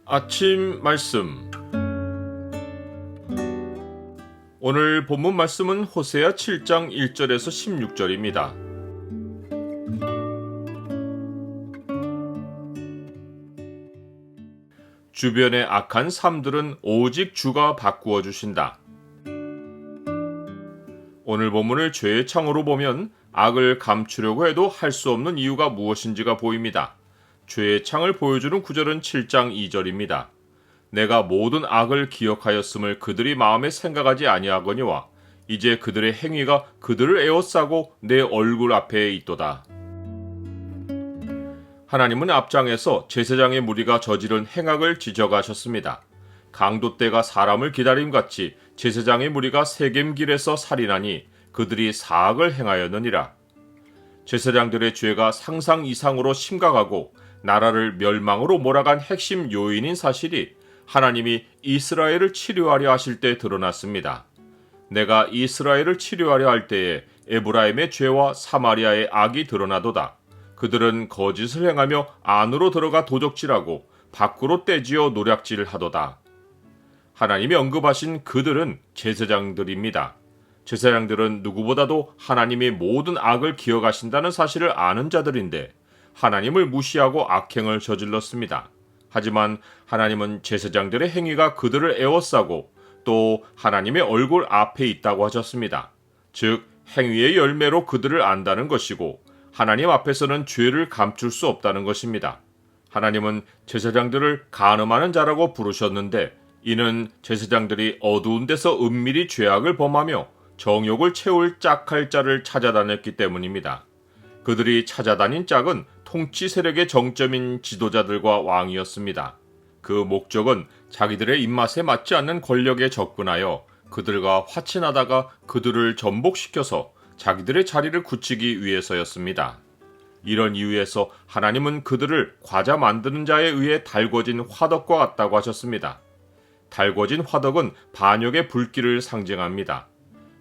아침 말씀. 오늘 본문 말씀은 호세아 7장 1절에서 16절입니다. 주변의 악한 삶들은 오직 주가 바꾸어 주신다. 오늘 본문을 죄의 창으로 보면 악을 감추려고 해도 할 수 없는 이유가 무엇인지가 보입니다. 죄의 창을 보여주는 구절은 7장 2절입니다. 내가 모든 악을 기억하였음을 그들이 마음에 생각하지 아니하거니와 이제 그들의 행위가 그들을 에워싸고 내 얼굴 앞에 있도다. 하나님은 앞장에서 제사장의 무리가 저지른 행악을 지적하셨습니다. 강도 때가 사람을 기다림같이 제사장의 무리가 세겜길에서 살인하니 그들이 사악을 행하였느니라. 제사장들의 죄가 상상 이상으로 심각하고 나라를 멸망으로 몰아간 핵심 요인인 사실이 하나님이 이스라엘을 치료하려 하실 때 드러났습니다. 내가 이스라엘을 치료하려 할 때에 에브라임의 죄와 사마리아의 악이 드러나도다. 그들은 거짓을 행하며 안으로 들어가 도적질하고 밖으로 떼지어 노략질하도다. 하나님이 언급하신 그들은 제사장들입니다. 제사장들은 누구보다도 하나님이 모든 악을 기억하신다는 사실을 아는 자들인데 하나님을 무시하고 악행을 저질렀습니다. 하지만 하나님은 제사장들의 행위가 그들을 에워싸고 또 하나님의 얼굴 앞에 있다고 하셨습니다. 즉 행위의 열매로 그들을 안다는 것이고 하나님 앞에서는 죄를 감출 수 없다는 것입니다. 하나님은 제사장들을 간음하는 자라고 부르셨는데 이는 제사장들이 어두운 데서 은밀히 죄악을 범하며 정욕을 채울 짝할 자를 찾아다녔기 때문입니다. 그들이 찾아다닌 짝은 통치 세력의 정점인 지도자들과 왕이었습니다. 그 목적은 자기들의 입맛에 맞지 않는 권력에 접근하여 그들과 화친하다가 그들을 전복시켜서 자기들의 자리를 굳히기 위해서였습니다. 이런 이유에서 하나님은 그들을 과자 만드는 자에 의해 달궈진 화덕과 같다고 하셨습니다. 달궈진 화덕은 반역의 불길을 상징합니다.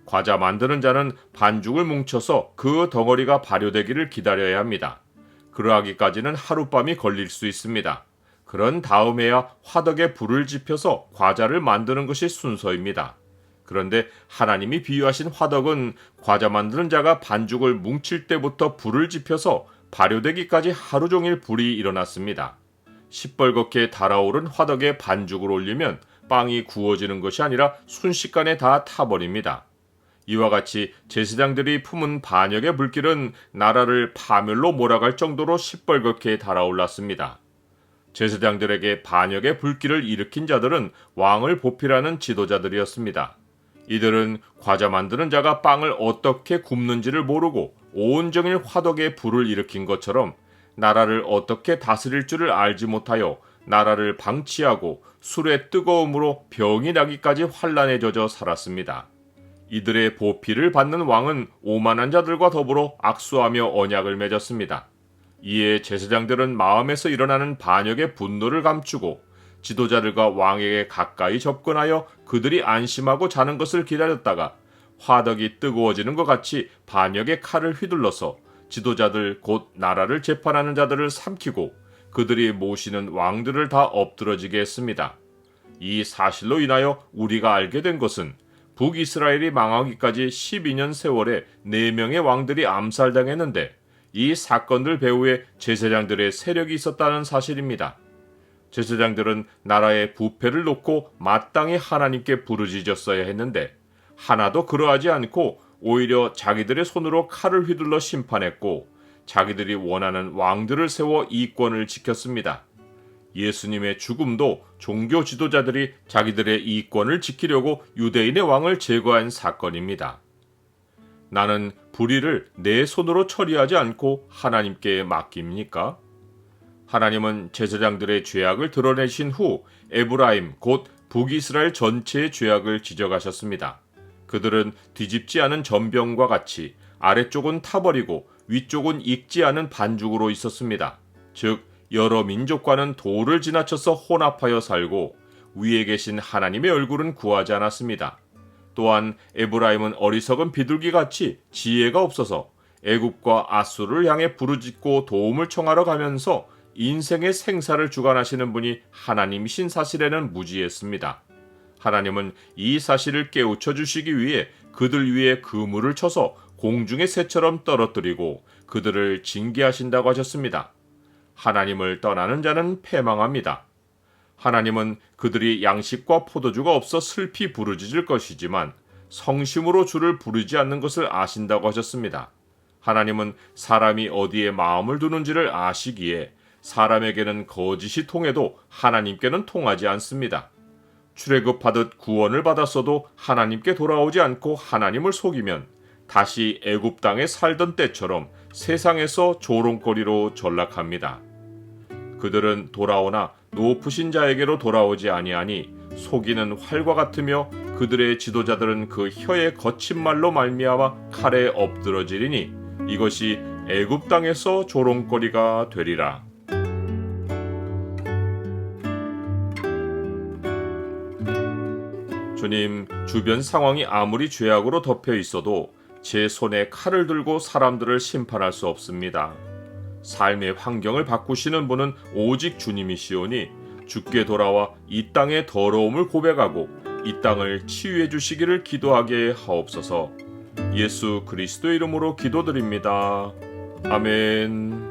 과자 만드는 자는 반죽을 뭉쳐서 그 덩어리가 발효되기를 기다려야 합니다. 그러하기까지는 하룻밤이 걸릴 수 있습니다. 그런 다음에야 화덕에 불을 지펴서 과자를 만드는 것이 순서입니다. 그런데 하나님이 비유하신 화덕은 과자 만드는 자가 반죽을 뭉칠 때부터 불을 지펴서 발효되기까지 하루 종일 불이 일어났습니다. 시뻘겋게 달아오른 화덕에 반죽을 올리면 빵이 구워지는 것이 아니라 순식간에 다 타버립니다. 이와 같이 제사장들이 품은 반역의 불길은 나라를 파멸로 몰아갈 정도로 시뻘겋게 달아올랐습니다. 제사장들에게 반역의 불길을 일으킨 자들은 왕을 보필하는 지도자들이었습니다. 이들은 과자 만드는 자가 빵을 어떻게 굽는지를 모르고 온종일 화덕에 불을 일으킨 것처럼 나라를 어떻게 다스릴 줄을 알지 못하여 나라를 방치하고 술의 뜨거움으로 병이 나기까지 환난에 젖어 살았습니다. 이들의 보필을 받는 왕은 오만한 자들과 더불어 악수하며 언약을 맺었습니다. 이에 제사장들은 마음에서 일어나는 반역의 분노를 감추고 지도자들과 왕에게 가까이 접근하여 그들이 안심하고 자는 것을 기다렸다가 화덕이 뜨거워지는 것 같이 반역의 칼을 휘둘러서 지도자들 곧 나라를 재판하는 자들을 삼키고 그들이 모시는 왕들을 다 엎드러지게 했습니다. 이 사실로 인하여 우리가 알게 된 것은 북이스라엘이 망하기까지 12년 세월에 4명의 왕들이 암살당했는데 이 사건들 배후에 제사장들의 세력이 있었다는 사실입니다. 제사장들은 나라의 부패를 놓고 마땅히 하나님께 부르짖었어야 했는데 하나도 그러하지 않고 오히려 자기들의 손으로 칼을 휘둘러 심판했고 자기들이 원하는 왕들을 세워 이권을 지켰습니다. 예수님의 죽음도 종교 지도자들이 자기들의 이권을 지키려고 유대인의 왕을 제거한 사건입니다. 나는 불의를 내 손으로 처리하지 않고 하나님께 맡깁니까? 하나님은 제사장들의 죄악을 드러내신 후 에브라임 곧 북이스라엘 전체의 죄악을 지적하셨습니다. 그들은 뒤집지 않은 전병과 같이 아래쪽은 타버리고 위쪽은 익지 않은 반죽으로 있었습니다. 즉 여러 민족과는 도를 지나쳐서 혼합하여 살고 위에 계신 하나님의 얼굴은 구하지 않았습니다. 또한 에브라임은 어리석은 비둘기같이 지혜가 없어서 애굽과 아수르를 향해 부르짖고 도움을 청하러 가면서 인생의 생사를 주관하시는 분이 하나님이신 사실에는 무지했습니다. 하나님은 이 사실을 깨우쳐 주시기 위해 그들 위에 그물을 쳐서 공중의 새처럼 떨어뜨리고 그들을 징계하신다고 하셨습니다. 하나님을 떠나는 자는 패망합니다. 하나님은 그들이 양식과 포도주가 없어 슬피 부르짖을 것이지만 성심으로 주를 부르지 않는 것을 아신다고 하셨습니다. 하나님은 사람이 어디에 마음을 두는지를 아시기에 사람에게는 거짓이 통해도 하나님께는 통하지 않습니다. 출애굽하듯 구원을 받았어도 하나님께 돌아오지 않고 하나님을 속이면 다시 애굽 땅에 살던 때처럼 세상에서 조롱거리로 전락합니다. 그들은 돌아오나 높으신 자에게로 돌아오지 아니하니 속이는 활과 같으며 그들의 지도자들은 그 혀의 거친 말로 말미암아 칼에 엎드러지리니 이것이 애굽 땅에서 조롱거리가 되리라. 주님, 주변 상황이 아무리 죄악으로 덮여 있어도 제 손에 칼을 들고 사람들을 심판할 수 없습니다. 삶의 환경을 바꾸시는 분은 오직 주님이시오니 주께 돌아와 이 땅의 더러움을 고백하고 이 땅을 치유해 주시기를 기도하게 하옵소서. 예수 그리스도 이름으로 기도드립니다. 아멘.